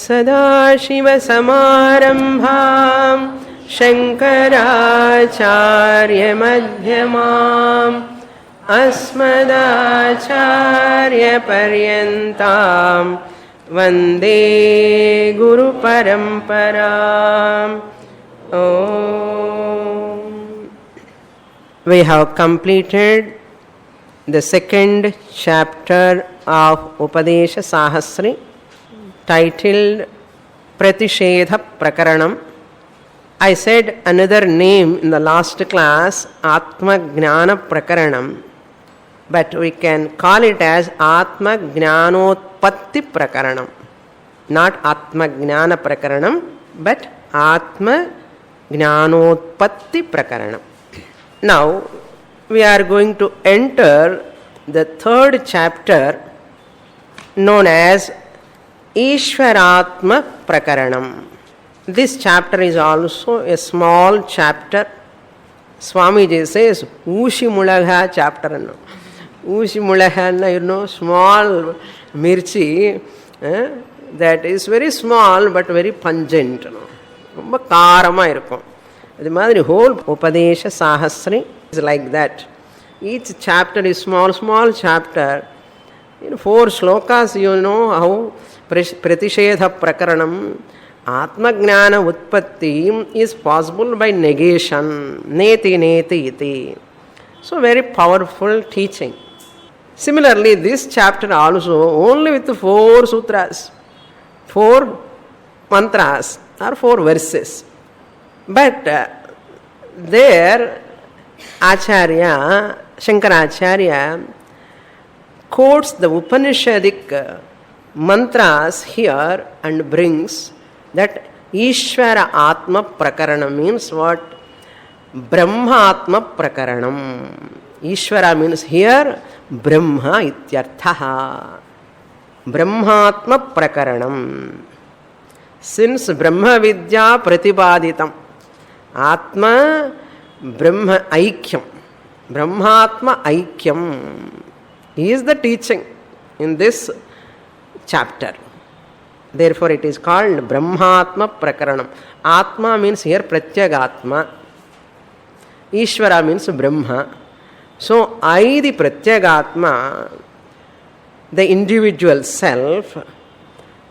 सदाशिवसमारम्भां शङ्कराचार्यमध्यमाम् अस्मदाचार्यपर्यन्तां वन्दे गुरुपरम्पराम्. We have completed the second chapter of Upadesha Sahasri, titled Pratishedha Prakaranam. I said another name in the last class, Atma Jnana Prakaranam, but we can call it as Atma Jnanotpatti Prakaranam. Not Atma Jnana Prakaranam, but Atma Jnanotpatti Prakaranam. Now we are going to enter the third chapter known as Ishvaratma Prakaranam. This chapter is also a small chapter. Swamiji says Ushimulaga chapter. Ushimulaga, small mirchi, that is very small but very pungent. ரொம்ப காரமாக இருக்கும். அது மாதிரி whole Upadesha Sahasri is like that. Each chapter is small chapter. In 4 slokas you know how Pratishedha Prakaranam, Atma Jnana Utpatti is possible by negation. Neti neti iti. So very powerful teaching. Similarly, this chapter also only with 4 sutras, 4 mantras or 4 verses. But there Acharya, Shankaracharya quotes the Upanishadic mantras here and brings that Ishvara Atma Prakaranam means what? Brahma Atma Prakaranam. Ishvara means here Brahma ityarthaha. Brahmatma Prakaranam. Since Brahma Vidya Pratibaditam, Atma Brahma Aikyam, Brahmatma Aikyam is the teaching in this chapter. Therefore it is called Brahmatma Prakaranam. Atma means here Pratyagatma, Ishvara means Brahma. So I, the Pratyagatma, the individual self,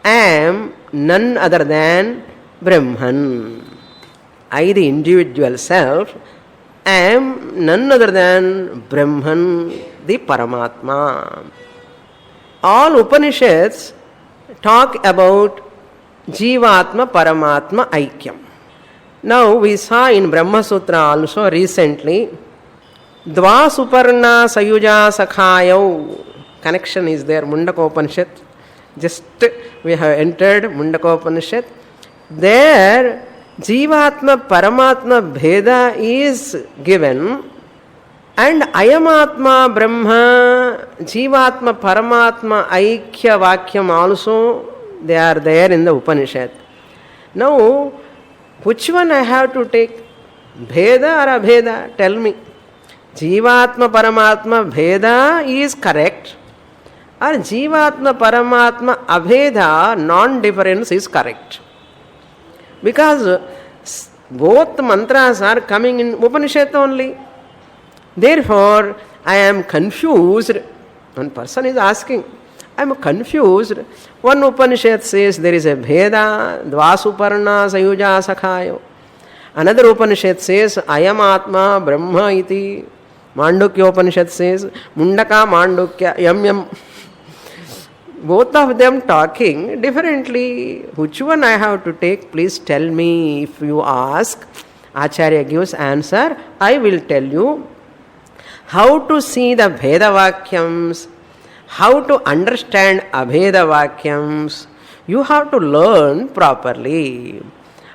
am none other than Brahman. I, the individual self, am none other than Brahman, the Paramatma. All Upanishads talk about Jivatma Paramatma Aikyam. Now we saw in Brahma Sutra also recently, Dva Suparna Sayuja Sakhayau. Connection is there, Mundaka Upanishad. Just we have entered Mundaka Upanishad. There Jivatma Paramatma Bheda is given, and Ayamatma Brahma, Jivatma Paramatma Aikya Vakyam also they are there in the Upanishad. Now, which one I have to take? Bheda or Abheda? Tell me. Jivatma Paramatma Bheda is correct, or Jivatma Paramatma Abheda non-difference is correct? Because both mantras are coming in Upanishad only. Therefore, I am confused. One person is asking, I am confused. One Upanishad says there is a Bheda, Dvasuparna Sayuja Sakhayo. Another Upanishad says, Ayam Atma Brahma iti. Mandukya Upanishad says, Mundaka Mandukya Yam Yam. Both of them talking differently. Which one I have to take? Please tell me. If you ask, Acharya gives answer. I will tell you how to see the Bheda Vakyams, how to understand Abheda Vakyams. You have to learn properly.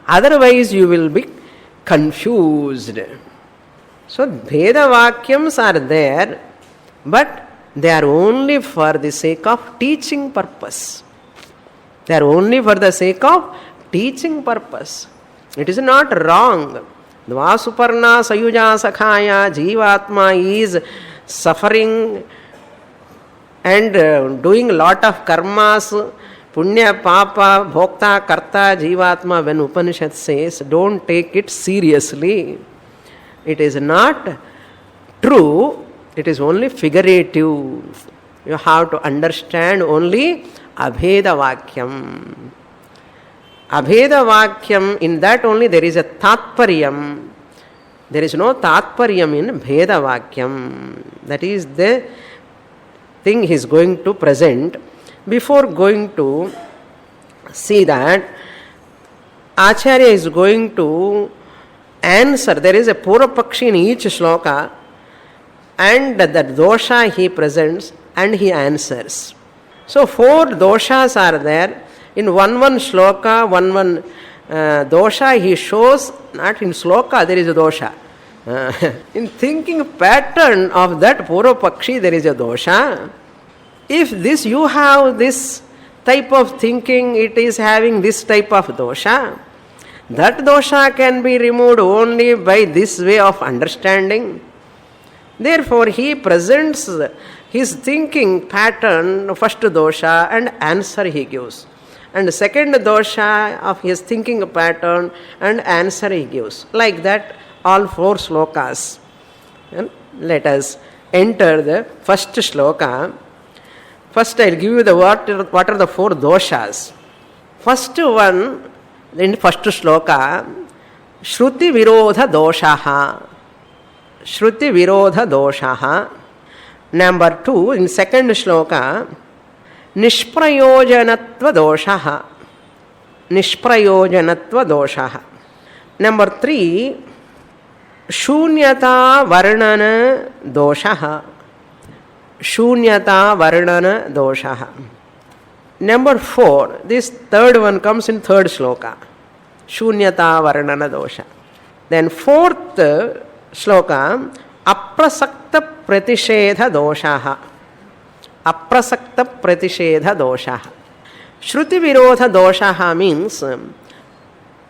Otherwise you will be confused. So Bheda Vakyams are there, but they are only for the sake of teaching purpose. They are only for the sake of teaching purpose. It is not wrong. Dvasuparna Sayuja Sakhaya, Jivatma is suffering and doing lot of karmas Punya, Papa, Bhokta, Karta, Jivatma, when Upanishad says, don't take it seriously. It is not true, it is only figurative. You have to understand only Abheda Vakyam. Abheda Vakyam, in that only there is a Tatparyam. There is no Tatparyam in Bheda Vakyam. That is the thing he is going to present. Before going to see that, Acharya is going to answer. There is a Purvapakshi in each shloka, and that dosha he presents and he answers. So 4 doshas are there. In one shloka, one dosha he shows, not in shloka there is a dosha. In thinking pattern of that Purvapakshi there is a dosha. If this you have this type of thinking, it is having this type of dosha. That dosha can be removed only by this way of understanding. Therefore, he presents his thinking pattern, first dosha, and answer he gives. And second dosha of his thinking pattern and answer he gives. Like that, all 4 slokas. And let us enter the first shloka. First, I will give you the what are the 4 doshas. First one, in first shloka, Shruti Virodha Doshaha. Shruti Virodha Doshaha. Number 2, in second shloka, Nishprayojanatva Doshaha. Nishprayojanatva Doshaha. Number 3, Shunyata Varnana Doshaha. Shunyata Varnana Doshaha. Number 4, this third one comes in third shloka. Shunyata Varnana Dosha. Then 4th shloka, Aprasakta Pratishedha Doshaha. Aprasakta Pratishedha Doshaha. Shruti Virodha Doshaha means,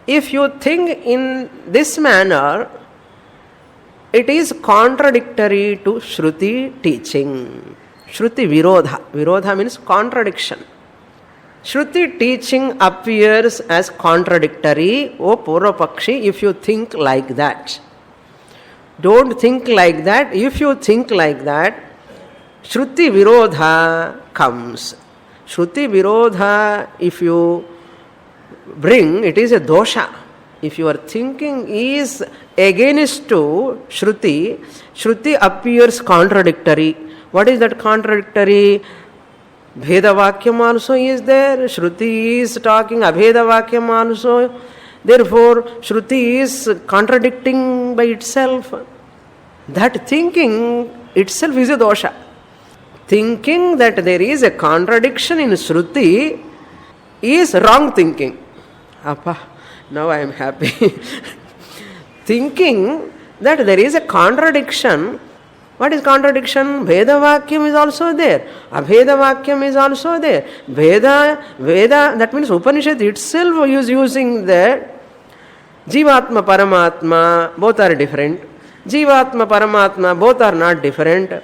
if you think in this manner, it is contradictory to Shruti teaching. Shruti Virodha. Virodha means contradiction. Shruti teaching appears as contradictory, O Purvapakshi, if you think like that. Don't think like that. If you think like that, Shruti Virodha comes. Shruti Virodha, if you bring, it is a dosha. If your thinking is against to Shruti, Shruti appears contradictory. What is that contradictory? Bheda Vakyam also is there. Shruti is talking Abheda Vakyam also. Therefore, Shruti is contradicting by itself. That thinking itself is a dosha. Thinking that there is a contradiction in Shruti is wrong thinking. Appa, now I am happy. Thinking that there is a contradiction. What is contradiction? Veda Vakyam is also there. Abheda Vakyam is also there. Veda, that means Upanishad itself is using the Jivatma, Paramatma, both are different. Jivatma, Paramatma, both are not different.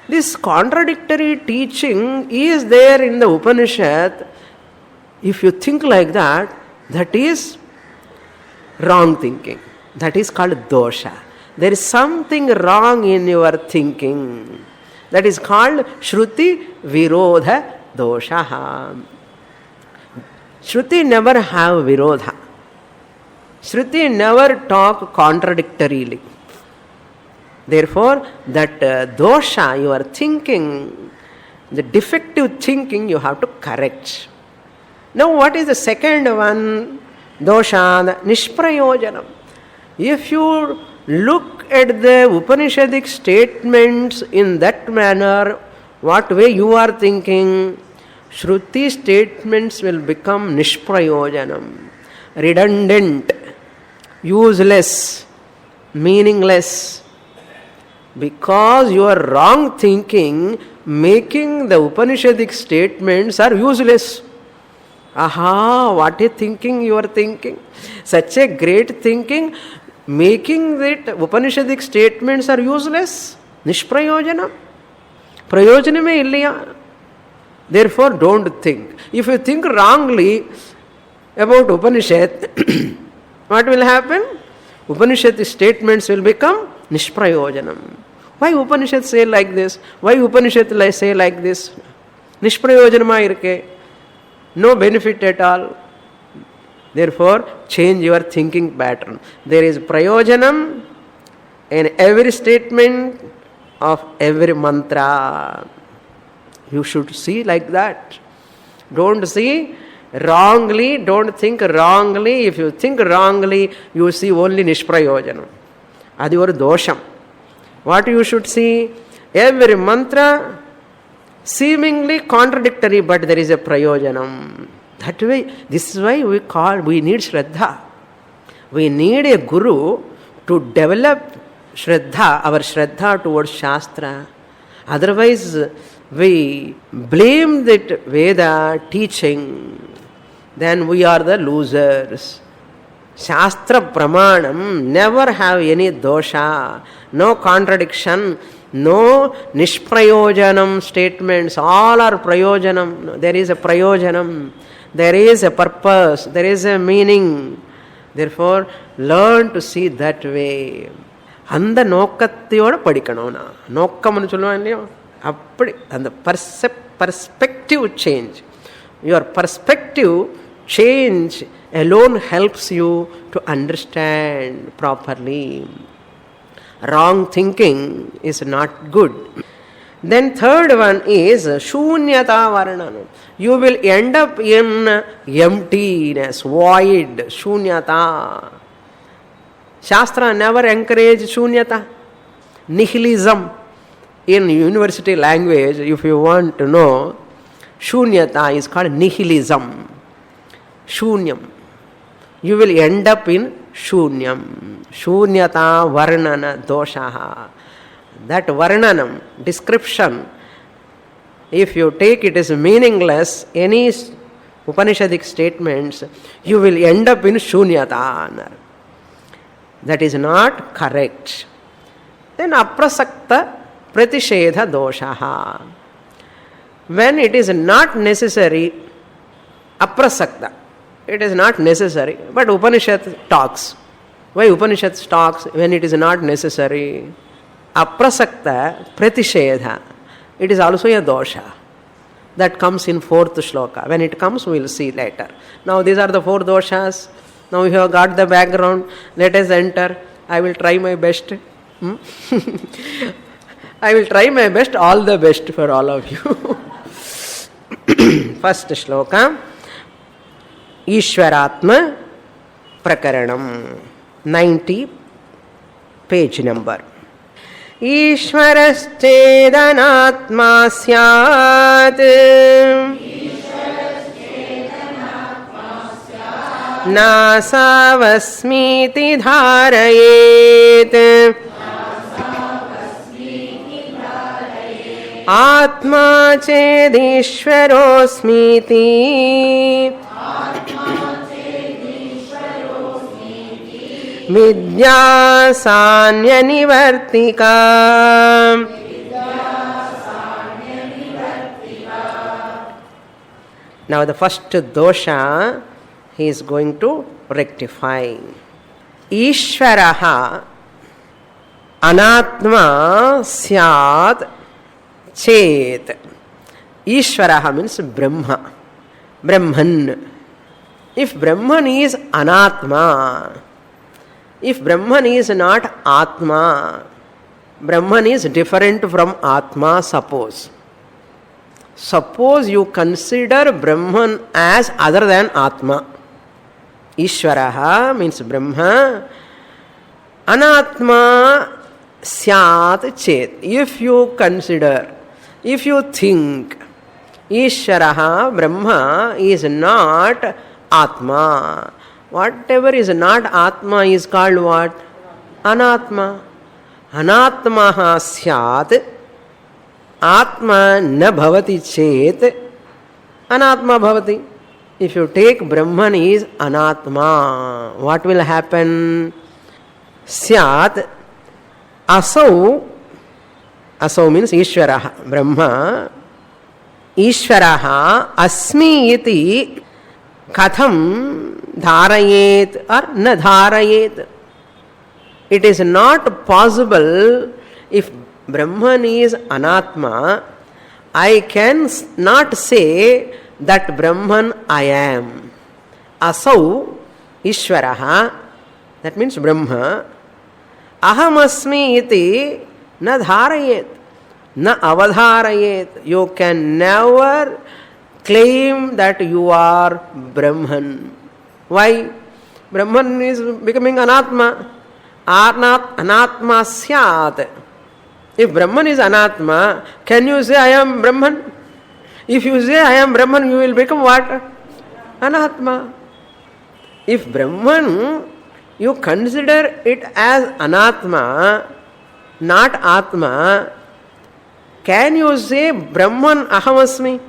This contradictory teaching is there in the Upanishad. If you think like that, that is wrong thinking. That is called dosha. There is something wrong in your thinking. That is called Shruti Virodha Doshaha. Shruti never have Virodha. Shruti never talk contradictorily. Therefore, that dosha, you are thinking, the defective thinking you have to correct. Now, what is the second one? Dosha, the Nishprayojanam. If you look at the Upanishadic statements in that manner, what way you are thinking, Shruti statements will become Nishprayojanam, redundant, useless, meaningless. Because you are wrong thinking, making the Upanishadic statements are useless. Aha, what a thinking you are thinking. Such a great thinking, making that Upanishadic statements are useless. Nishprayojanam. Prayojaname illaya. Therefore, don't think. If you think wrongly about Upanishad, what will happen? Upanishad statements will become nishprayojanam. Why Upanishad say like this? Why Upanishad say like this? Nishprayojanama irke. No benefit at all. Therefore, change your thinking pattern. There is prayojanam in every statement of every mantra. You should see like that. Don't see wrongly, don't think wrongly. If you think wrongly, you see only nishprayojanam. Adi or dosham. What you should see? Every mantra seemingly contradictory, but there is a prayojanam. That way, this is why we need Shraddha. We need a guru to develop Shraddha, our Shraddha towards Shastra. Otherwise, we blame that Veda teaching, then we are the losers. Shastra Pramanam never have any dosha, no contradiction, no nishprayojanam statements. All are prayojanam. There is a prayojanam. There is a purpose. There is a meaning. Therefore, learn to see that way. அந்த நோக்கத்தையோட படிக்கணும். நோக்கம்னு சொல்லுவாங்க இல்லையோ, அப்படி அந்த perspective change. Your perspective change alone helps you to understand properly. Wrong thinking is not good. Then third one is shunyata varnana. You will end up in emptiness, void, shunyata. Shastra never encourage shunyata. Nihilism. In university language, if you want to know, shunyata is called nihilism. Shunyam. You will end up in shunyam. Shunyata varnana doshaha. That varnanam, description, if you take it as meaningless, any Upanishadic statements, you will end up in shunyata. That is not correct. Then aprasakta pratishedha doshaha. When it is not necessary, aprasakta, it is not necessary, but Upanishad talks. Why Upanishad talks when it is not necessary? Aprasakta pratishedha. It is also a dosha. That comes in fourth shloka. When it comes, we will see later. Now these are the four doshas. Now we have got the background. Let us enter. I will try my best. I will try my best, all the best for all of you. First shloka. Ishwaratma Prakaranam. 90 page number. Ishwarascedanatma syat nasavasmiti dharayet atma chedishwarosmiti vidya sanya nivartika. Now the first dosha he is going to rectify. Ishvaraha anatma syat chet. Ishvaraha means Brahma. Brahman. If Brahman is anatma, if Brahman is not Atma, Brahman is different from Atma, suppose. Suppose you consider Brahman as other than Atma. Ishvaraha means Brahma. Anatma syat chet. If you consider, if you think, Ishvaraha, Brahma is not Atma. Whatever is not Atma is called what? Anatma. Anatmaha syat. Atma na bhavati chet. Anatma bhavati. If you take Brahman is Anatma, what will happen? Syat. Asau. Asau means Ishvara. Brahma. ईश्वरः अस्मि इति कथं धारयेत् और न धारयेत्. It is not possible if Brahman is Anatma. I can not say that Brahman I am. Asau Ishvaraha, that means Brahma. Aham asmi iti na dharayet, na avadharayet. You can never claim that you are Brahman. Why? Brahman is becoming Anatma. Anatma syat. If Brahman is Anatma, can you say I am Brahman? If you say I am Brahman, you will become what? Anatma. If Brahman, you consider it as Anatma, not Atma, can you say Brahman Ahamasmi?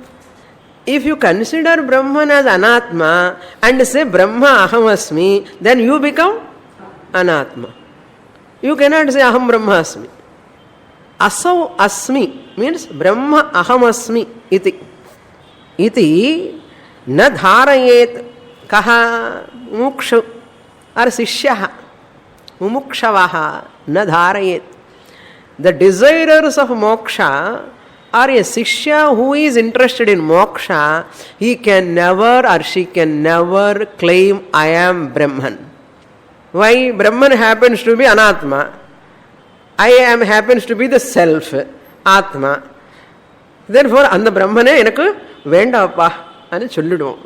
If you consider Brahman as Anatma and say Brahma Ahamasmi, then you become Anatma. You cannot say Aham Brahmasmi. Asau asmi means Brahma Ahamasmi iti. Iti na dharayet kaha muksha or sishyaha mumukshavaha na dharayet. The desirers of moksha or a sishya who is interested in moksha, he can never or she can never claim I am Brahman. Why? Brahman happens to be Anatma. I am happens to be the self, Atma. Therefore, அந்த பிரம்மனே எனக்கு வேண்டாப்பா అని சொல்லிடுவோம்.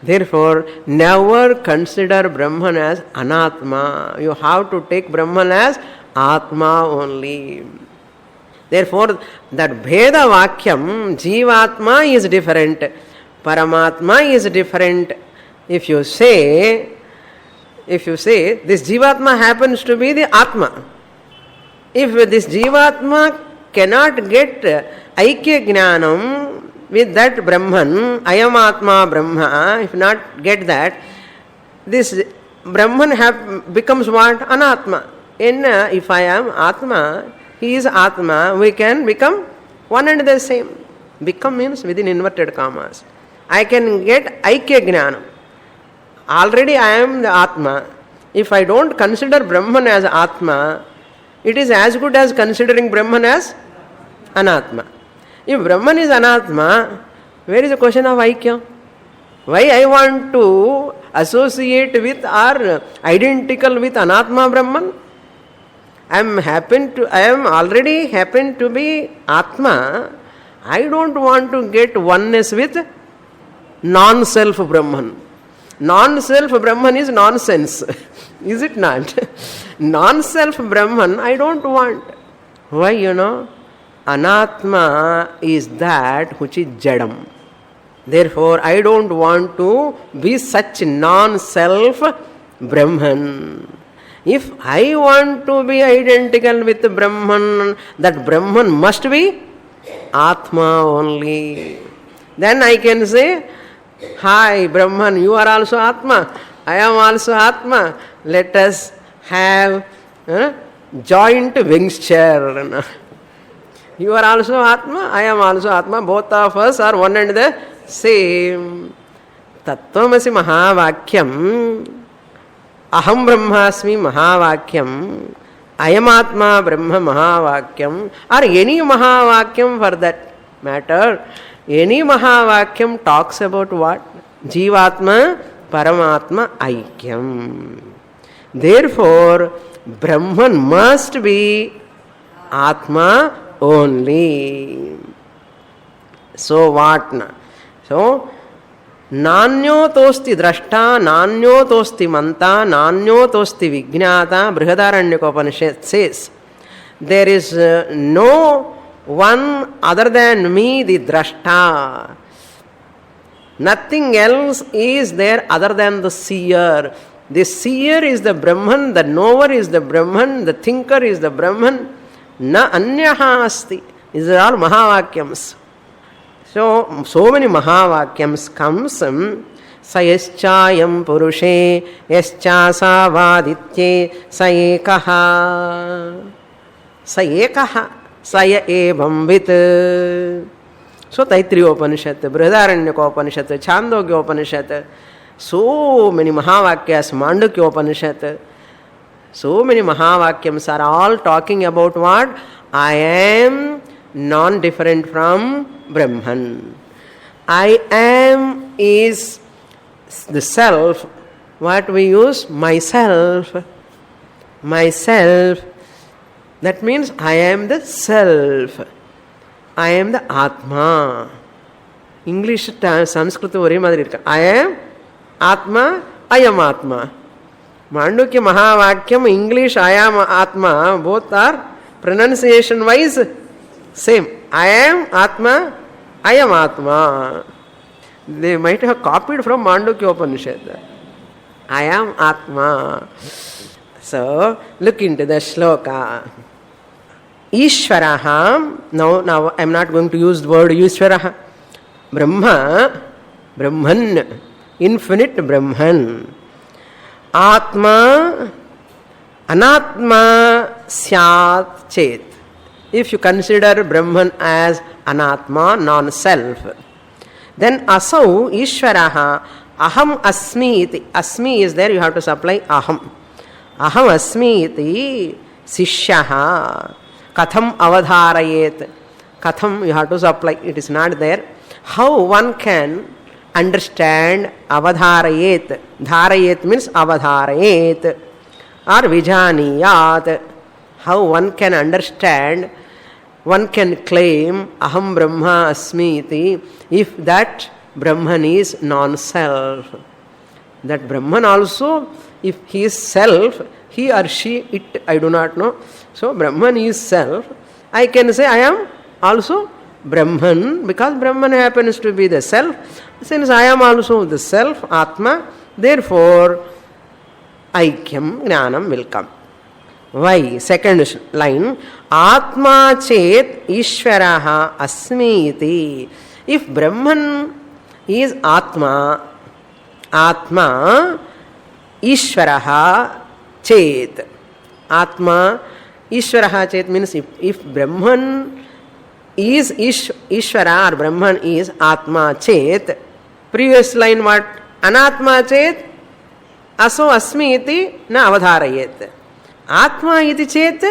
Therefore, never consider Brahman as Anatma. You have to take Brahman as Atma only. Therefore, that Bheda Vakyam, Jivatma is different, Paramatma is different. If you say this Jivatma happens to be the Atma, if this Jivatma cannot get Aikya Jnanam with that Brahman, I am Atma Brahma, if not get that, this Brahman becomes what? Anatma. If I am Atma, he is Atma, we can become one and the same. Become means within inverted commas. I can get Aikya Jnanam. Already I am the Atma. If I don't consider Brahman as Atma, it is as good as considering Brahman as Anatma. If Brahman is Anatma, where is the question of Aikya? Why I want to associate with or identical with Anatma Brahman? I am already happen to be Atma. I don't want to get oneness with non-self Brahman. Non-self Brahman is nonsense. Is it not? Non-self Brahman I don't want. Why? Anatma is that which is Jadam. Therefore, I don't want to be such non-self Brahman. If I want to be identical with Brahman, that Brahman must be Atma only. Then I can say, hi Brahman, you are also Atma, I am also Atma. Let us have joint mixture. You are also Atma, I am also Atma. Both of us are one and the same. Tattvamasi Mahavakyam, Aham Brahmasmi Mahavakyam, Ayam Atma Brahma Mahavakyam, or any Mahavakyam for that matter. Any Mahavakyam talks about what? Jivatma, Paramatma, Aikyam. Therefore, Brahman must be Atma only. So what? So, Nanyotosti drashta, nanyotosti manta, nanyotosti vijnata, Brihadaranyaka says, there is no one other than me, the drashta. Nothing else is there other than the seer. The seer is the Brahman, the knower is the Brahman, the thinker is the Brahman. Na anyaha asti. These are all Mahavakyams. So many Mahavakyams comes. Sa yaschayam purushe, yaschasa vaditye, sa ekaha. Sa ekaha. Saya evam vit. So Taittiriya Upanishad, Brihadaranyaka Upanishad, Chandogya Upanishad, so many Mahavakyas, Mandukya Upanishad, so many Mahavakyams are all talking about what? I am non-different from Brahman. I am is the self. What we use? Myself. Myself. That means I am the self. I am the Atma. English, Sanskrit, I am Atma, I am Atma. Mandukya Mahavakyam, English, I am Atma, both are pronunciation wise same. I am Atma, I am Atma. They might have copied from Mandukya Upanishad. I am Atma. So, look into the shloka. Ishvaraha, now I am not going to use the word Ishvaraha. Brahma, Brahman, infinite Brahman. Atma, Anatma Syat Chet. If you consider Brahman as Anatma, non-self, then Asau, Ishvaraha, Aham Asmi iti. Asmi is there, you have to supply Aham. Aham Asmi iti Sishyaha. Katham avadharayet. Katham you have to supply, it is not there. How one can understand avadharayet. Dharayet means avadharayet or vijaniyat. How one can understand, one can claim aham brahma asmi iti if that Brahman is non-self. That Brahman also, if he is self, he or she, it, I do not know. So Brahman is self. I can say I am also Brahman because Brahman happens to be the self. Since I am also the self, Atma, therefore Aikyam, Jnanam will come. Why? Second line. Atma chet Ishvaraha asmi iti. If Brahman is Atma, Atma Ishvaraha chet. Atma Ishvaraha chet means if Brahman is Ishvara or Brahman is Atma chet. Previous line what? Anatma chet aso asmi iti na avadharayet. Atma iti chet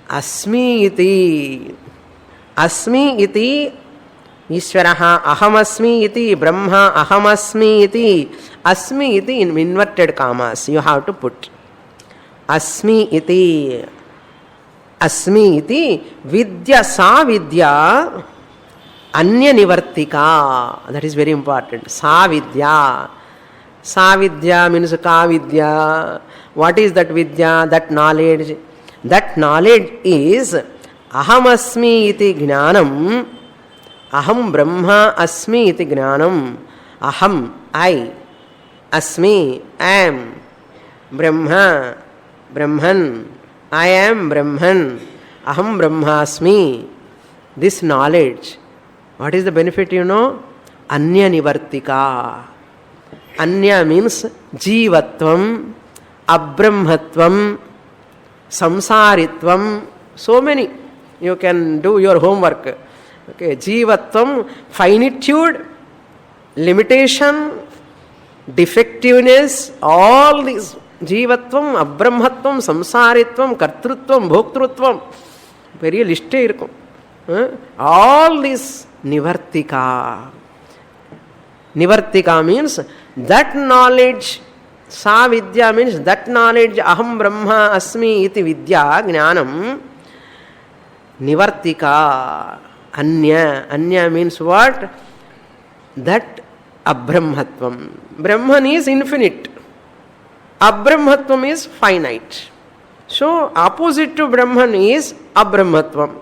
asmi iti. Asmi iti Ishvaraha ahamasmi iti Brahma ahamasmi iti. Asmi iti in inverted commas you have to put. Asmi iti. Asmi iti vidya sa vidya anya nivartika. That is very important. Sa vidya. Sa vidya means ka vidya. What is that vidya? That knowledge. That knowledge is aham asmi iti jnanam. Aham brahma asmi iti jnanam. Aham, I. Asmi, am. Brahma, Brahman. I am Brahman. Aham brahmasmi. This knowledge. What is the benefit you know? Anya nivartika. Anya means jivatvam, abrahmatvam, samsaritvam. So many. You can do your homework. Okay, jivatvam, finitude, limitation, defectiveness, all these. Jivatvam, abrahmatvam, samsaritvam, kartrutvam, bhoktrutvam. Very list irukum. All this nivartika. Nivartika means that knowledge. Sa vidya means that knowledge. Aham brahma asmi iti vidya jnanam. Nivartika. Anya. Anya means what? That abrahmatvam. Brahman is infinite. Abrahmatvam is finite. So, opposite to Brahman is abrahmatvam.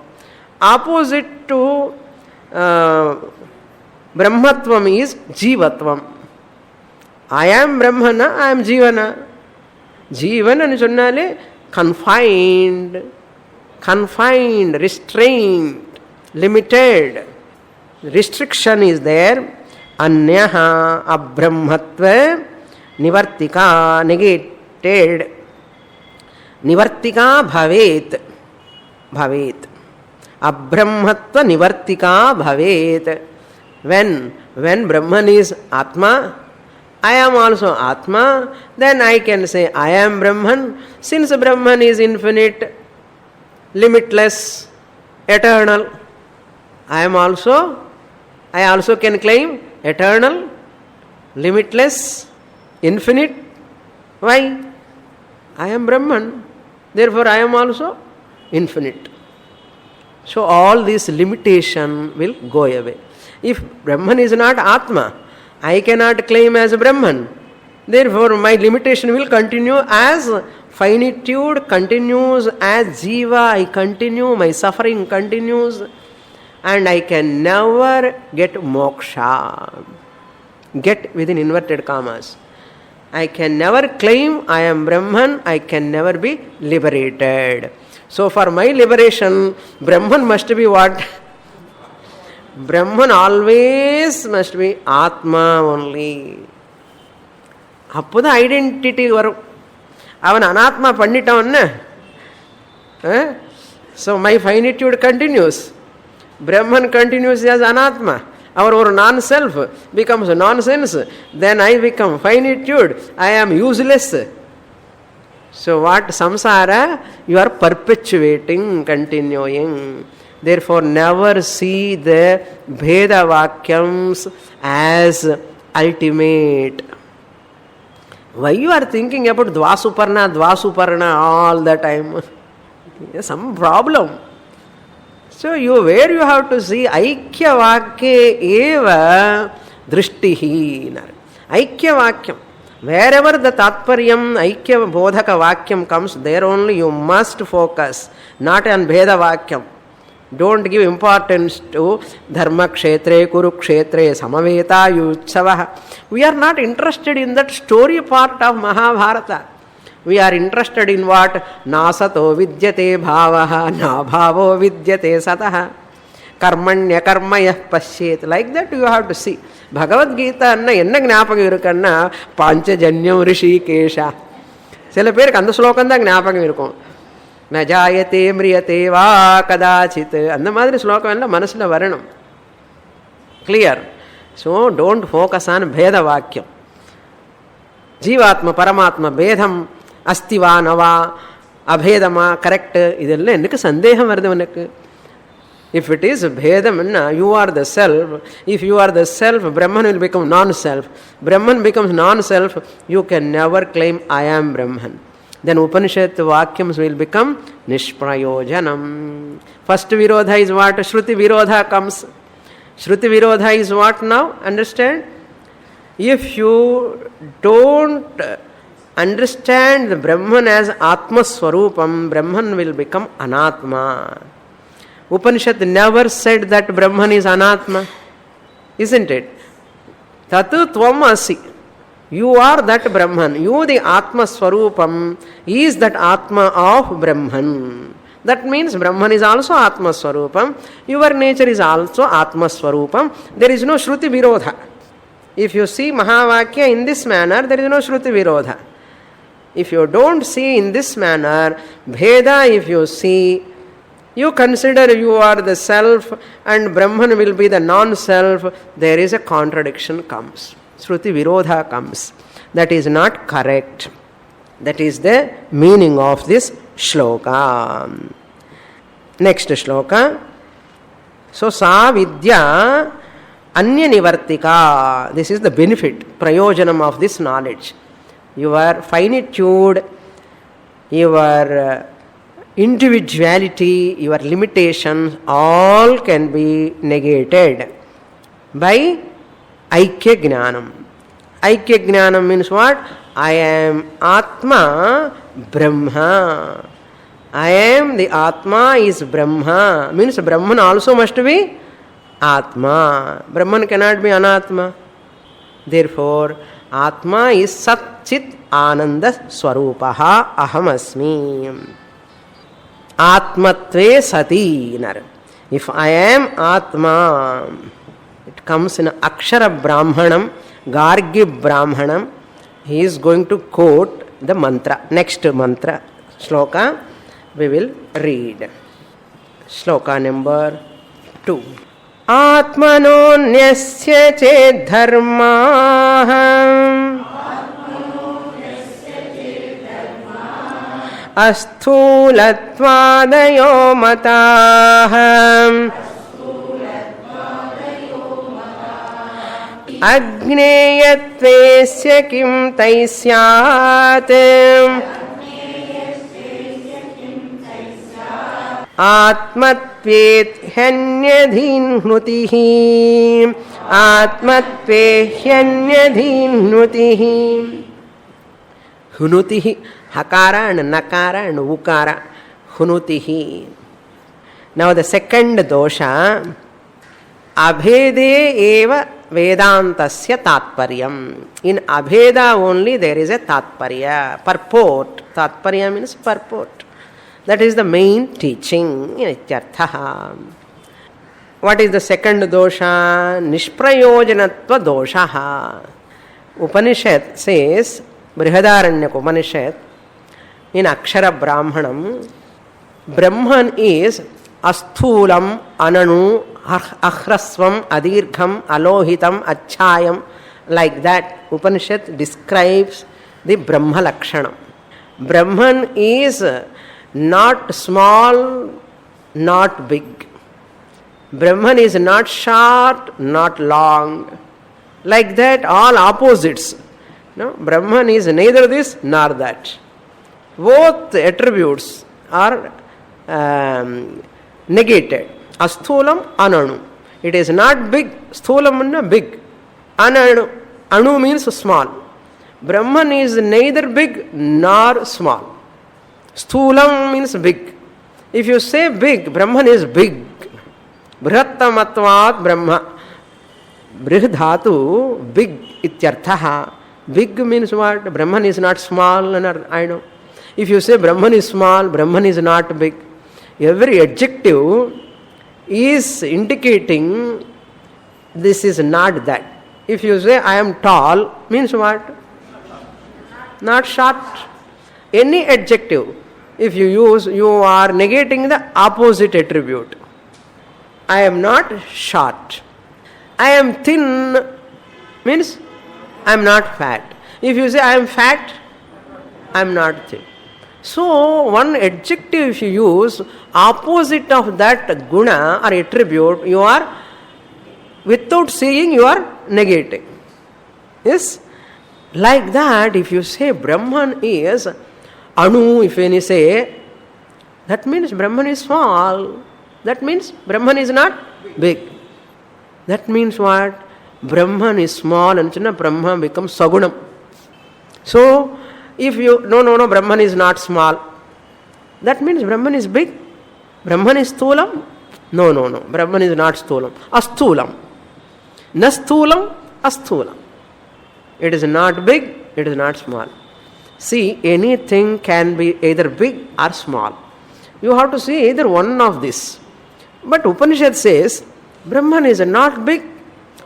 Opposite to Brahmatvam is jivatvam. I am Brahmana, I am Jivana. Jivan and Sunnale confined, restrained, limited. Restriction is there. Anyaha abrahmatva nivartika, negated. Nivartika bhavet. Bhavet. Abrahmatva nivartika bhavet. When Brahman is Atma, I am also Atma, then I can say I am Brahman. Since Brahman is infinite, limitless, eternal, I also can claim eternal, limitless, infinite. Why? I am Brahman, therefore I am also infinite. So all this limitation will go away. If Brahman is not Atma, I cannot claim as Brahman. Therefore my limitation will continue as finitude continues, as Jiva I continue, my suffering continues, and I can never get moksha. Get within inverted commas. I can never claim I am Brahman, I can never be liberated. So for my liberation, Brahman must be what? Brahman always must be Atma only. Appuda identity varu. Avan anatma panditam. So my finitude continues. Brahman continues as anatma. Our non-self becomes nonsense. Then I become finitude. I am useless. So what? Samsara, you are perpetuating, continuing. Therefore, never see the Bheda Vakyams as ultimate. Why you are thinking about Dvasuparna all the time? Some problem. So where you have to see Aikya Vakye eva drishtihi. Aikya Vakyam. Wherever the Tatparyam, Aikya Bodhaka Vakyam comes, there only you must focus, not on Bheda Vakyam. Don't give importance to Dharma Kshetre, Kuru Kshetre, Samaveta, Yutsavaha. We are not interested in that story part of Mahabharata. We are interested in what? Nasato vidyate bhavaha, na bhavo vidyate sataha. Karmanya karmaya pashyet. Like that you have to see. Bhagavad Gita anna enna gnapakam irukkanna Panchajanyam Rishikesha. Sila perukku andha slokam da gnapakam irukum. Na jayate mriyate va kadachit. Andha madri slokam ella manasula varanam. Clear? So don't focus on Bheda Vakyam. Jivatma, Paramatma, Bhedam, Astiva, Nava, Abhedama, correct. Idella enakku sandeham varudhu unakku. If it is Bhedam, you are the self. If you are the self, Brahman will become non-self. Brahman becomes non-self, you can never claim I am Brahman. Then Upanishad Vakyams will become Nishprayojanam. First Virodha is what? Shruti Virodha comes. Shruti Virodha is what now? Understand? If you don't understand the Brahman as Atma Swarupam, Brahman will become Anatma. Upanishad never said that Brahman is Anatma, isn't it? Tatu tvam asi. You are that Brahman. You, the Atma Swarupam, is that Atma of Brahman. That means Brahman is also Atma Swarupam. Your nature is also Atma Swarupam. There is no Shruti Virodha. If you see Mahavakya in this manner, there is no Shruti Virodha. If you don't see in this manner, Bheda if you see, you consider you are the self and Brahman will be the non-self, there is a contradiction comes. Shruti Virodha comes. That is not correct. That is the meaning of this shloka. Next shloka. So, sa vidya anya nivartika. This is the benefit, prayojanam of this knowledge. Your finitude, your individuality, your limitations, all can be negated by Aikya Jnanam. Aikya Jnanam means what? I am Atma Brahma. I am the Atma is Brahma. Means Brahman also must be Atma. Brahman cannot be Anatma. Therefore, Atma is Sat Chit Ananda Swarupaha Ahamasmi. Atmatve Sati. If I am Atma, it comes in Akshara Brahmanam, Gargi Brahmanam. He is going to quote the mantra. Next mantra, shloka, we will read. Shloka number 2. Atmanonyasya chedharmah asthulattvadayo matah agneyatvesya kim taisyat आत्मत्वेत ह्यन्यधीन्नुतिः आत्मत्वे ह्यन्यधीन्नुतिः हुनुतिः हकार and nakara and ukara hunutihi. Now the second dosha abhede eva vedantasya tatparyam. In abheda only there is a tatparya, purport. Tatparya means purport. That is the main teaching. Ityarthaha. What is the second dosha? Nishprayojanatva doshaha. Upanishad says, Brihadaranyaka Upanishad, in Akshara Brahmanam, Brahman is asthulam, ananu, ahrasvam, adirgham, alohitam, achayam. Like that, Upanishad describes the Brahma Lakshanam. Brahman is not small, not big. Brahman is not short, not long. Like that, all opposites. No, Brahman is neither this nor that. Both attributes are negated. Asthulam, ananu. It is not big. Sthulam is big. Ananu. Anu means small. Brahman is neither big nor small. Sthulam means big. If you say big, Brahman is big. Brihattamatvat Brahma. Brihadhatu, big ityarthaha. Big means what? Brahman is not small. I know. If you say Brahman is small, Brahman is not big. Every adjective is indicating this is not that. If you say I am tall, means what? Not short. Any adjective, if you use, you are negating the opposite attribute. I am not short. I am thin, means I am not fat. If you say I am fat, I am not thin. So, one adjective if you use, opposite of that guna or attribute, you are, without saying, you are negating. Yes? Like that, if you say Brahman is Anu, if any say, that means Brahman is small. That means Brahman is not big. That means what? Brahman is small and Brahma becomes Sagunam. So, if you, no, Brahman is not small. That means Brahman is big. Brahman is Sthulam? No. Brahman is not Sthulam. Asthulam. Nasthulam, Asthulam. It is not big, it is not small. See, anything can be either big or small. You have to see either one of this. But Upanishad says, Brahman is not big,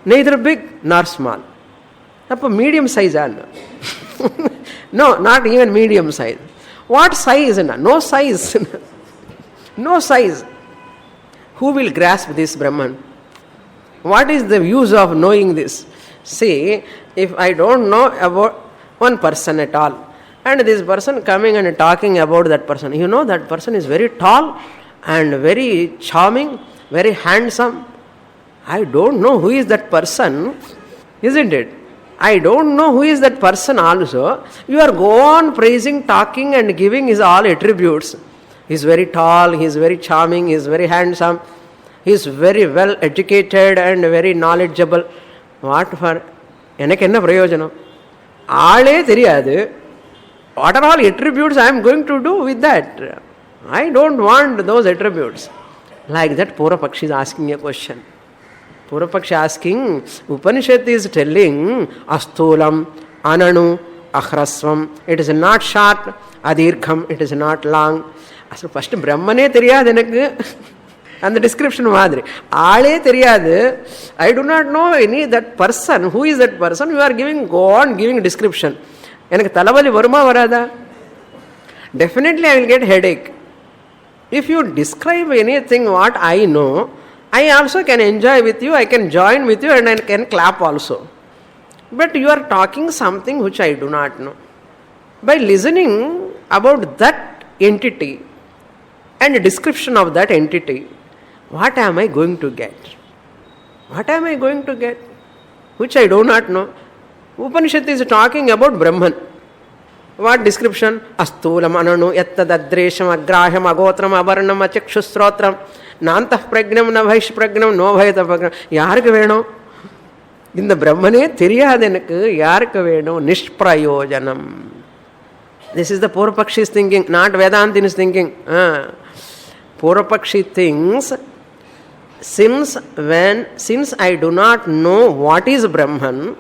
neither big nor small. Appa medium size. No, not even medium size. What size? No size. No size. Who will grasp this Brahman? What is the use of knowing this? See, if I don't know about one person at all, and this person coming and talking about that person, you know that person is very tall and very charming, very handsome. I don't know who is that person, isn't it? I don't know who is that person also. You are go on praising, talking and giving his all attributes. He is very tall, he is very charming, he is very handsome, he is very well educated and very knowledgeable. What for? எனக்கு என்ன பிரயோஜனம்? ஆளே தெரியாது. What are all attributes I am going to do with that? I don't want those attributes. Like that, Purvapakshi is asking a question. Purvapakshi asking, Upanishad is telling, Asthulam, Ananu, Ahrasvam. It is not short, Adirgham, it is not long. So first, Brahmane theriyadu enakku. And the description madri. Aale theriyadu. I do not know any that person. Who is that person? You are giving, go on giving description. எனக்கு தலைவலி வருமா வராதா? Definitely I will get headache. If you describe anything what I know, I also can enjoy with you, I can join with you, and I can clap also. But you are talking something which I do not know. By listening about that entity and a description of that entity, what am I going to get? What am I going to get? Which I do not know. Upanishad is talking about Brahman. What description? Astulam ananu yattadadresham agraham agotram avarnam achakshusrotram nantah pragnam na bhaish pragnam no bhayata pragnam. Yarku veno? இந்த பிரம்மனே தெரியாது எனக்கு, யாருக்கு வேணும்? நிஷ்பிரயோஜனம். This is the Purvapakshi thinking, not Vedantin is thinking. Purvapakshi thinks, since I do not know what is Brahman,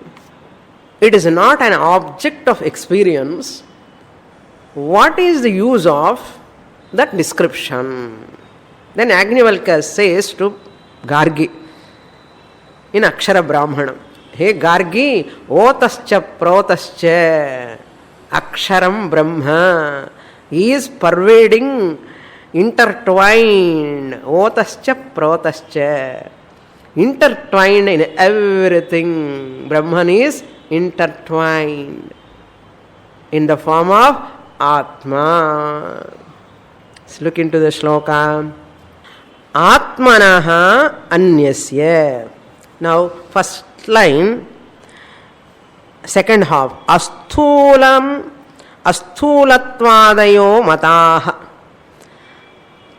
it is not an object of experience, what is the use of that description? Then Agnivalkya says to Gargi in Akshara Brahmanam, Hey Gargi, otascha protascha, Aksharam Brahma, he is pervading, intertwined, otascha protascha, intertwined in everything. Brahman is intertwined in the form of Atma. Let's look into the shloka. Atmanaha anyasya. Now, first line, second half. Asthulattvadayo mataha.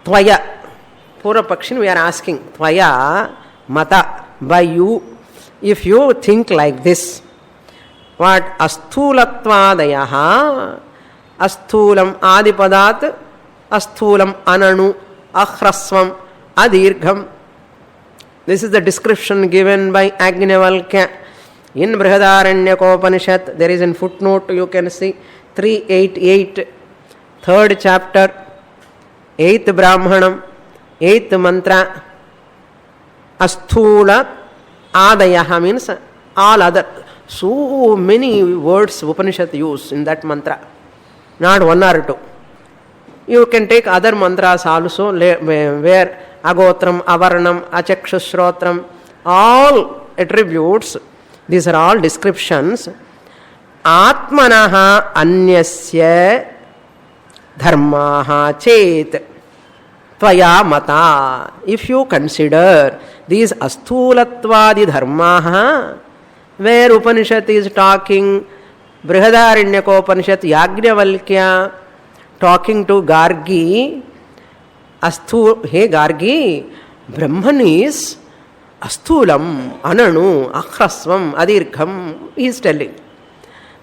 Tvaya. Purvapakshin, we are asking. Tvaya mata. By you. If you think like this. What? Asthulattvadayaha. Asthulam adipadat. Asthulam ananu. Akhrasvam. Adirgham. This is the description given by Agnivalkya in Brihadaranyaka. There is a footnote, you can see 388, 3rd chapter, 8th Brahmanam, 8th mantra. Asthula Adayaha means all other. So many words Upanishad use in that mantra, not one or two. You can take other mantras also where Agotram, Avarnam, Achakshusrotram, all attributes, these are all descriptions. Atmanaha anyasya dharmaha chet tvaya mata. If you consider these asthulattvadi dharmaha, where Upanishad is talking, Brihadaranyaka Upanishad, Yagnavalkya talking to Gargi, Hey Gargi, Brahman is Asthulam, Ananu, Akhrasvam, Adirgham, he is telling.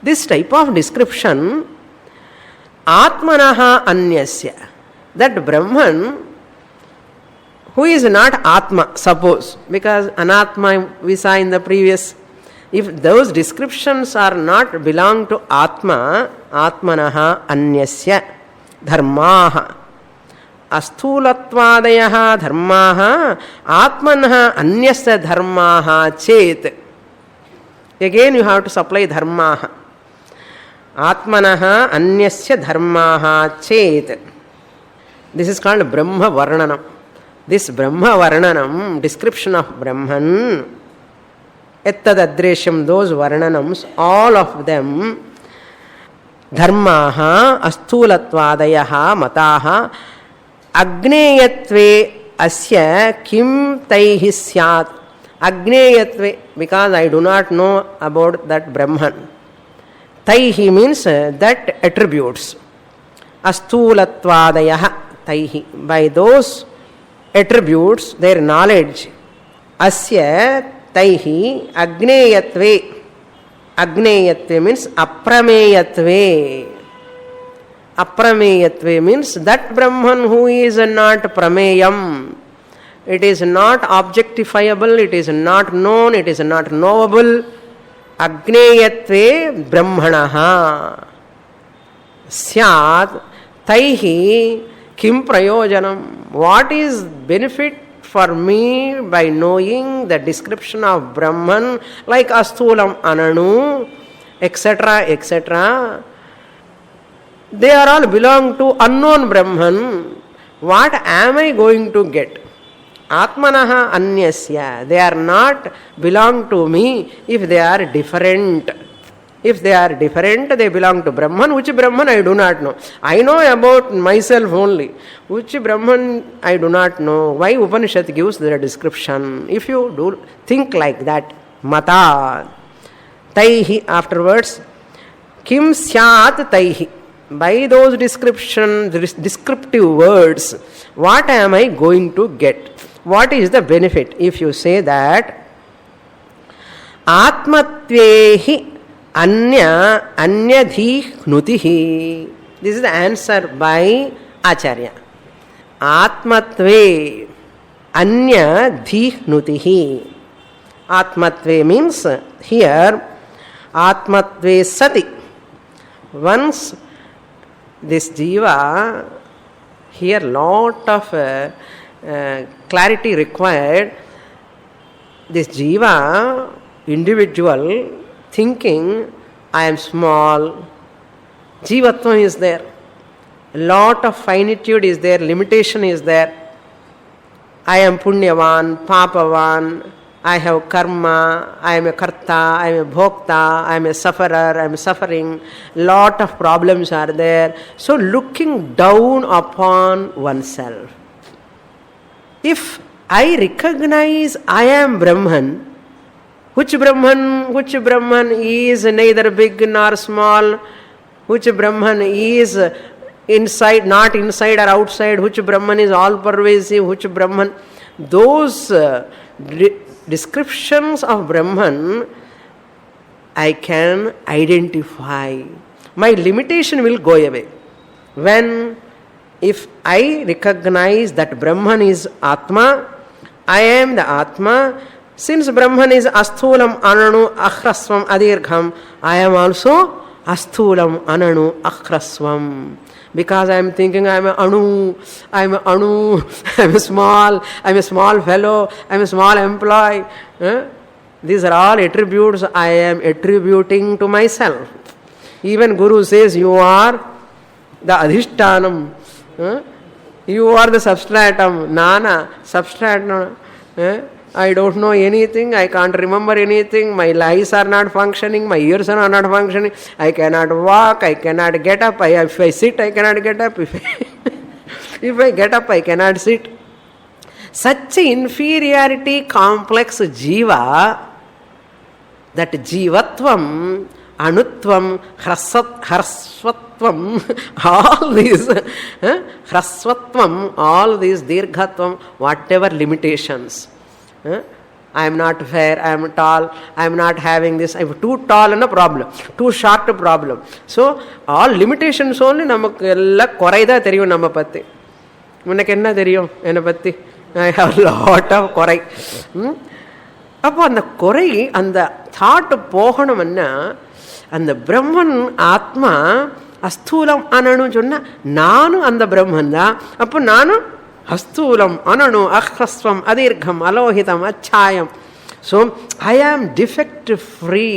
This type of description, Atmanaha Anyasya, that Brahman, who is not Atma, suppose, because Anatma we saw in the previous, if those descriptions are not belong to Atma, Atmanaha Anyasya Dharmaha. Asthulattvadayaha dharmaha atmanaha anyasya dharmaha chet. Again you have to supply dharmaha. Atmanaha anyasya dharmaha chet. This is called Brahma Varnanam. This Brahma Varnanam, description of Brahman, ettadadresham, those Varnanams, all of them, dharmaha asthulattvadayaha mataha Agneyatve asya kim taihi syat. Agneyatve, because I do not know about that Brahman. Taihi means that attributes. Asthulattvadayaha taihi. By those attributes, their knowledge. Asya taihi agneyatve. Agneyatve means aprameyatve. Aprameyatve means that Brahman who is not prameyam. It is not objectifiable, it is not known, it is not knowable. Agneyatve brahmanaha syat taihi kim prayojanam. What is benefit for me by knowing the description of Brahman like Asthulam Ananu, etc., etc.? They are all belong to unknown Brahman. What am I going to get? Atmanaha anyasya. They are not belong to me if they are different. If they are different, they belong to Brahman. Which Brahman I do not know. I know about myself only. Which Brahman I do not know. Why Upanishad gives the description? If you do think like that, mata, taihi, afterwards, kim syat taihi. By those descriptive words, what am I going to get? What is the benefit? If you say that, atmatvehi anyadhi knutihi. This is the answer by Acharya. Atmatve anyadhi knutihi. Atmatve means here, atmatve sati. Once this jiva, here lot of clarity required. This jiva, individual, thinking, I am small, jivatvam is there. Lot of finitude is there, limitation is there. I am punyavan, papavan, I have karma, I am a karta, I am a bhokta, I am a sufferer, I am suffering. Lot of problems are there. So looking down upon oneself. If I recognize I am Brahman, which Brahman is neither big nor small, which Brahman is inside, not inside or outside, which Brahman is all pervasive, which Brahman, those descriptions of Brahman I can identify. My limitation will go away. When, if I recognize that Brahman is Atma, I am the Atma. Since Brahman is Asthulam, Ananu, Akhrasvam, Adirgham, I am also Asthulam, Ananu, Akhrasvam. Because I am thinking I am a Anu, I am a small fellow, I am a small employee. These are all attributes I am attributing to myself. Even Guru says, you are the Adhishtanam, you are the substratum, Nana, substratum. I don't know anything, I can't remember anything, my eyes are not functioning, my ears are not functioning, I cannot walk, I cannot get up, if I sit, I cannot get up, if I get up, I cannot sit. Such inferiority complex jiva, that jivatvam, anutvam, hrasvatvam, all these, hrasvatvam, all these dirghatvam, whatever limitations. I am not fair, I am tall, I am not having this, I am too tall and a problem, too short a problem. So, all limitations only நமக்கு எல்லாம் குறைதான் தெரியும் நம்ம பற்றி. உனக்கு என்ன தெரியும் என்னை பற்றி? I have a lot of குறை. அப்போ அந்த குறை, அந்த தாட் போகணும்னா, அந்த பிரம்மன் ஆத்மா அஸ்தூலம் அனனு சொன்னா நானும் அந்த பிரம்மன் தான். அப்போ நானும் அஸ்தூலம் அனனு அஹ்ரஸ்வம் அதீர்க்கம் அலோகிதம் அச்சாயம். ஸோ ஐ ஆம் டிஃபெக்ட் ஃப்ரீ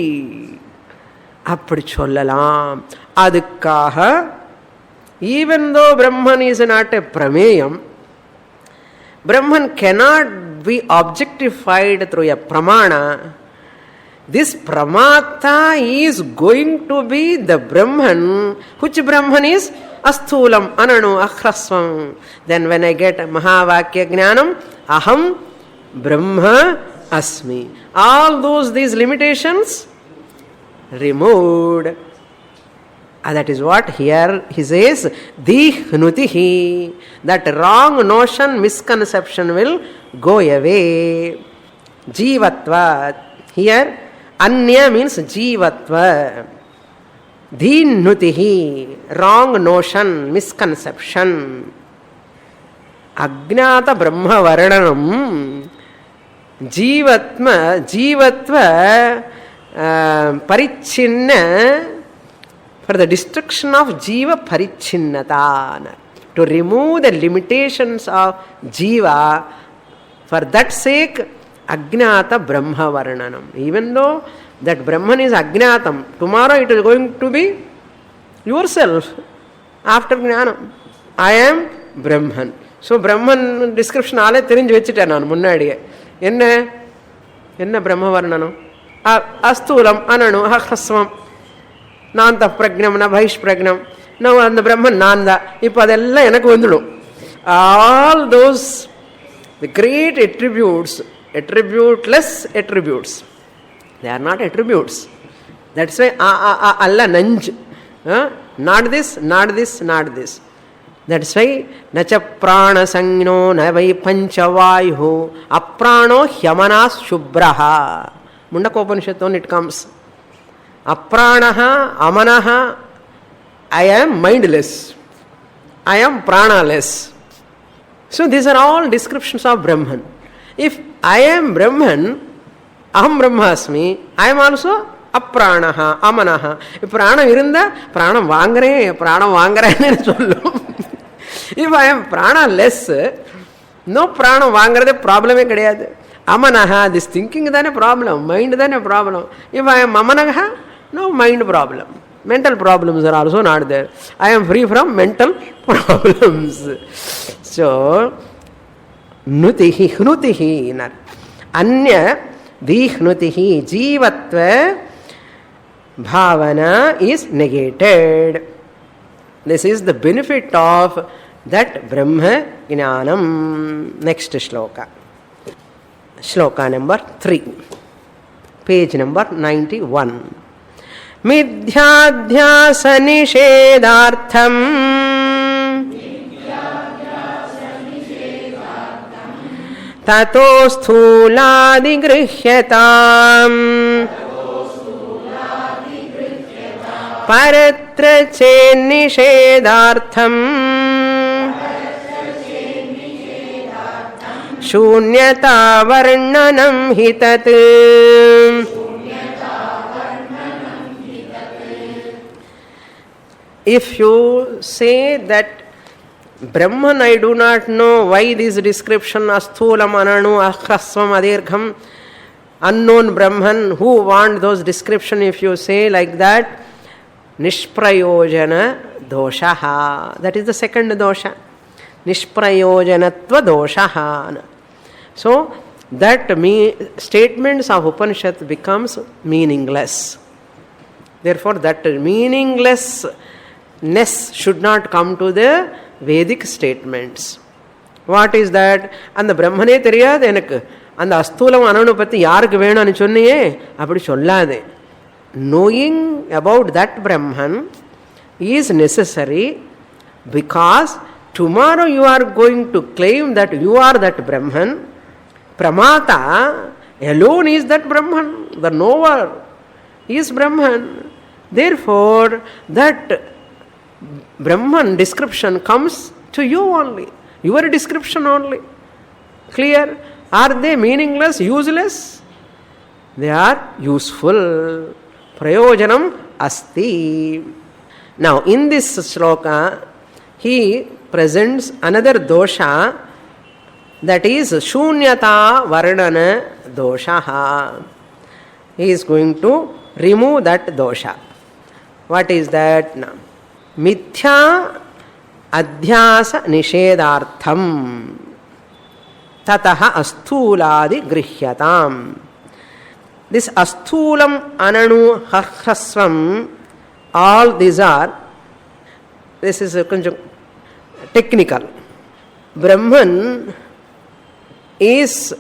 அப்படி சொல்லலாம். அதுக்காக even though Brahman is not a பிரமேயம், Brahman cannot be objectified through a pramana. This pramata is going to be the Brahman. Which Brahman is? Asthulam, Ananu, Akhrasvam. Then when I get Mahavakya Jnanam, Aham Brahma Asmi. All these limitations removed. And that is what here he says, Dihnutihi. That wrong notion, misconception will go away. Jivatva. Here, Anya means Jivatva. Dhinutihi, wrong notion, misconception. Ajnata Brahma Varanam, Jivatva Parichinna, for the destruction of Jiva Parichinnata, to remove the limitations of Jiva. For that sake, Ajnata Brahma Varanam. Even though that Brahman is Ajnatam, tomorrow it is going to be yourself after Jnanam. I am Brahman. So Brahman description ஆளே தெரிஞ்சு வச்சுட்டேன் நான் முன்னாடியே. என்ன என்ன பிரம்ம வர்ணனம்? அஸ்தூலம், அனணு, ஹ்ரஸ்வம், நாந்த பிரக்னம், ந பைஷ்பிரக்னம், நான் அந்த பிரம்மன் நான் தான். இப்போ அதெல்லாம் எனக்கு வந்துடும். All those the great attributes, attributeless attributes, they are not attributes. That's why alla nanj, not this, not this, not this. That's why nacha prana sangno na vai panchavayu aprano hyamanas shubbraha. Mundakopanishad it comes. Apranaha amanaha, I am mindless, I am pranaless. So these are all descriptions of Brahman. If I am Brahman, aham brahmasmi, I am also apranaha amanaha. Pranam irunda pranam vaangren sollum. If I am pranaless, no pranam vaangradhe problem e kediyadu. Amanaha, this thinking is a problem, mind is a problem. If I am amanaha, no mind problem. Mental problems are also not there. I am free from mental problems. So, nutihi, hnutihi, anya dihnutihi, jivatva bhavana is negated. This is the benefit of that Brahma Jnanam. Next shloka. Shloka number 3. Page number 91. मिथ्याध्यास निषेधार्थम ततो स्थूलादिगृह्यताम् परत्र चेन्निषेधार्थम शून्यता वर्णनं हि तत्. If you say that Brahman, I do not know why this description, asthulam, ananu, ahrasvam, adirgham, unknown Brahman, who want those description, if you say like that, nishprayojana doshaha. That is the second dosha. Nishprayojanatva doshaha. So, that statements of Upanishad becomes meaningless. Therefore, that meaninglessness should not come to the Vedic statements. What is that? And the Brahmane theriyadu enakku. And the asthulam ananu patti yarukku venum nu sonniye appadi sollade. Knowing about that Brahman is necessary, because tomorrow you are going to claim that you are that Brahman. Pramata alone is that Brahman. The knower is Brahman. Therefore, that Brahman description comes to you only. Your description only. Clear? Are they meaningless, useless? They are useful. Prayojanam asti. Now, in this shloka, he presents another dosha, that is shunyata varnana doshaha. He is going to remove that dosha. What is that? Now, mithya adhyasa nishedartham tataha asthuladi grihyatam. This asthulam, ananu, harhasvam, all these are, this is a technical. Brahman is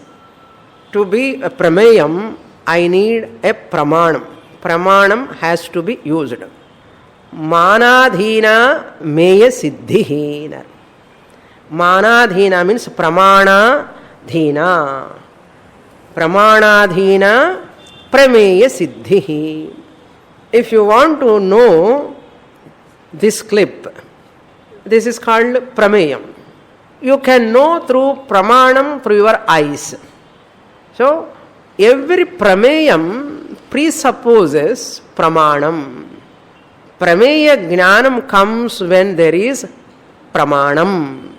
to be a prameyam, I need a pramanam. Pramanam has to be used. Manadhina meya siddhi. Manadhina means pramanadhina. Pramanadhina prameya siddhi. If you want to know this clip, this is called prameyam. You can know through pramanam, through your eyes. So, every prameyam presupposes pramanam. Prameya jnanam comes when there is pramanam.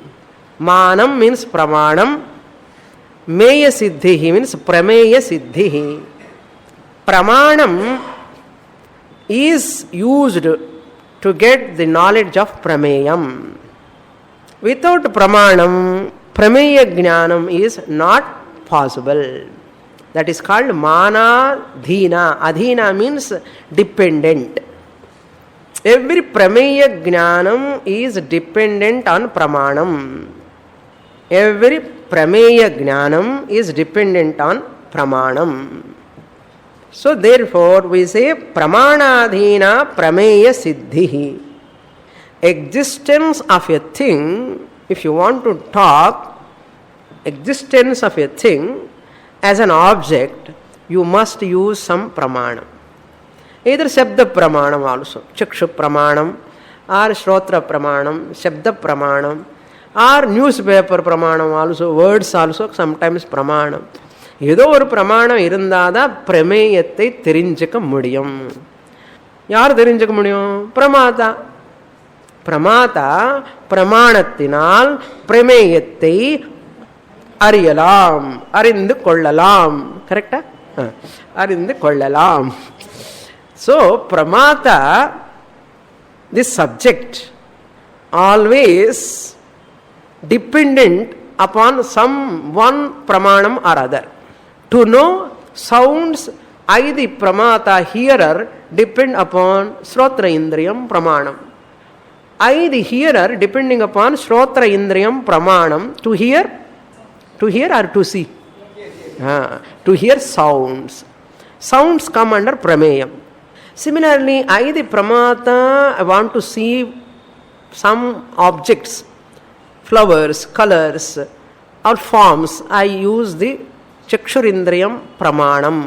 Manam means pramanam. Meya siddhi means prameya siddhi. Pramanam is used to get the knowledge of prameyam. Without pramanam, prameya jnanam is not possible. That is called mana dhina. Adhina means dependent. Every prameya jnanam is dependent on pramanam. Every prameya jnanam is dependent on pramanam. So therefore we say pramanadhina prameya siddhi. Existence of a thing, if you want to talk, existence of a thing as an object, you must use some pramanam. Either Shabda pramanam also, Chakshu pramanam, or Shrotra pramanam, Shabda pramanam, or newspaper pramanam also, words also sometimes pramanam. ஏதோ ஒரு பிரமாணம் இருந்தாதான் பிரமேயத்தை தெரிஞ்சுக்க முடியும். யார் தெரிஞ்சுக்க முடியும்? பிரமாதா. பிரமாதா பிரமாணத்தினால் பிரமேயத்தை அறியலாம், அறிந்து கொள்ளலாம். கரெக்டா? அறிந்து கொள்ளலாம். So pramata, this subject, always dependent upon some one pramanam or other. To know sounds, I the pramata hearer depend upon Shrotra Indriyam pramanam. I the hearer depending upon Shrotra Indriyam pramanam to hear or to see? To hear sounds. Sounds come under prameyam. Similarly, I the pramata, I want to see some objects, flowers, colors or forms. I use the Chakshurindriyam pramanam.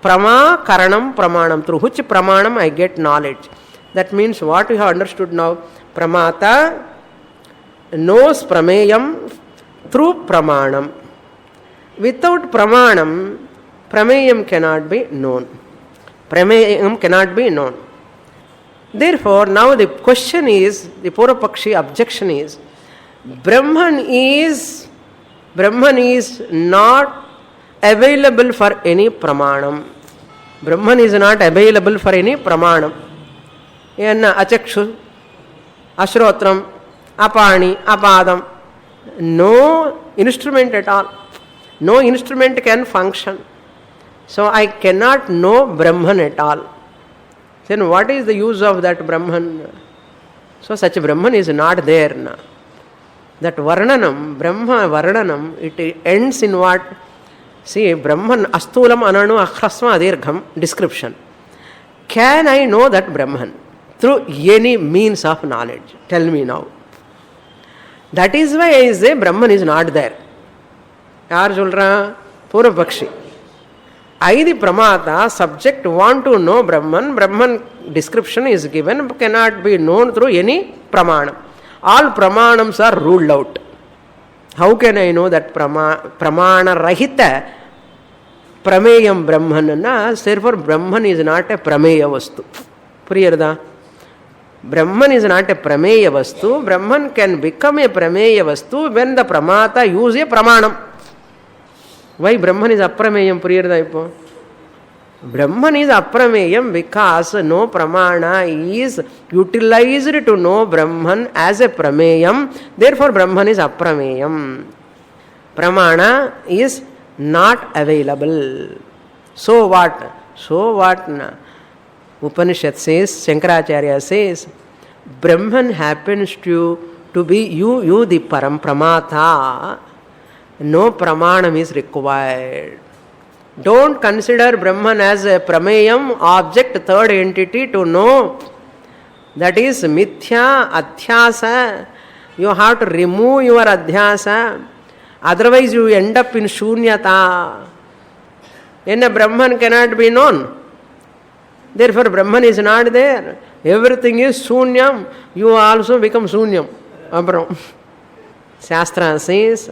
Prama karanam pramanam. Through which pramanam I get knowledge. That means what we have understood now. Pramata knows prameyam through pramanam. Without pramanam, prameyam cannot be known. Prameyam cannot be known. Therefore, now the question is, the Purvapakshi objection is, Brahman is not available for any pramanam. Brahman is not available for any pramanam. Yenna achakshu, ashrotram, apani, apadam. No instrument at all. No instrument can function. So I cannot know Brahman at all. Then what is the use of that Brahman? So such a Brahman is not there now. That Varnanam, Brahma Varnanam, it ends in what? See, Brahman astulam ananu akhrasma adirgham description. Can I know that Brahman through any means of knowledge? Tell me now. That is why I say Brahman is not there. Yaar solra? Purvapakshi. I the pramata, subject want to know Brahman, Brahman description is given, cannot be known through any pramanam. All pramanams are ruled out. How can I know that pramana rahita prameyam Brahman? Therefore Brahman is not a prameya vastu. Priyarda? Brahman is not a prameya vastu. Brahman can become a prameya vastu when the pramata use a pramanam. Why Brahman is aprameyam? Priyarda? Brahman is aprameyam because no pramana is utilized to know Brahman as a prameyam. Therefore Brahman is aprameyam. Pramana is not available. So what? So what? Upanishad says, Shankaracharya says, Brahman happens to be you the param pramata. No pramanam is required. Don't consider Brahman as a prameyam, object, third entity to know. That is mithya, adhyasa. You have to remove your adhyasa. Otherwise you end up in shunyata. Then a Brahman cannot be known. Therefore Brahman is not there. Everything is shunyam. You also become shunyam. Abram. Shastra says,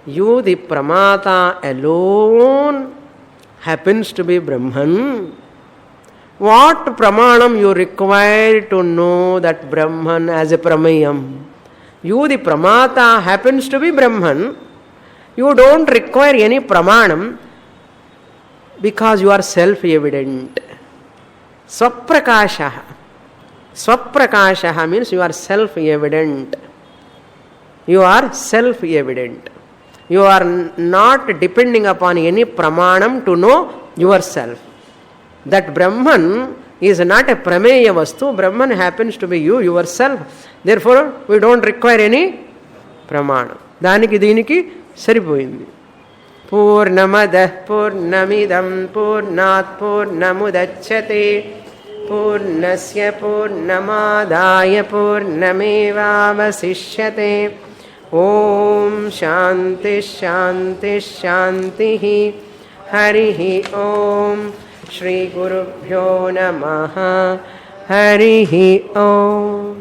you the pramata alone happens to be Brahman. What pramanam you require to know that Brahman as a prameyam? You the pramata happens to be Brahman. You don't require any pramanam because you are self-evident. Swaprakashaha. Swaprakashaha means you are self-evident. You are self-evident. You are not depending upon any pramanam to know yourself. That Brahman is not a prameya vastu. Brahman happens to be you, yourself. Therefore, we don't require any pramana. Daniki diniki saripoyindi. Purnamadah purnamidam purnat purnamudachyate purnasya purnamadaya purnamevavasishyate. Om Shanti Shanti Shanti. Harihi Om. Shri Gurubhyo Namaha. Harihi Om.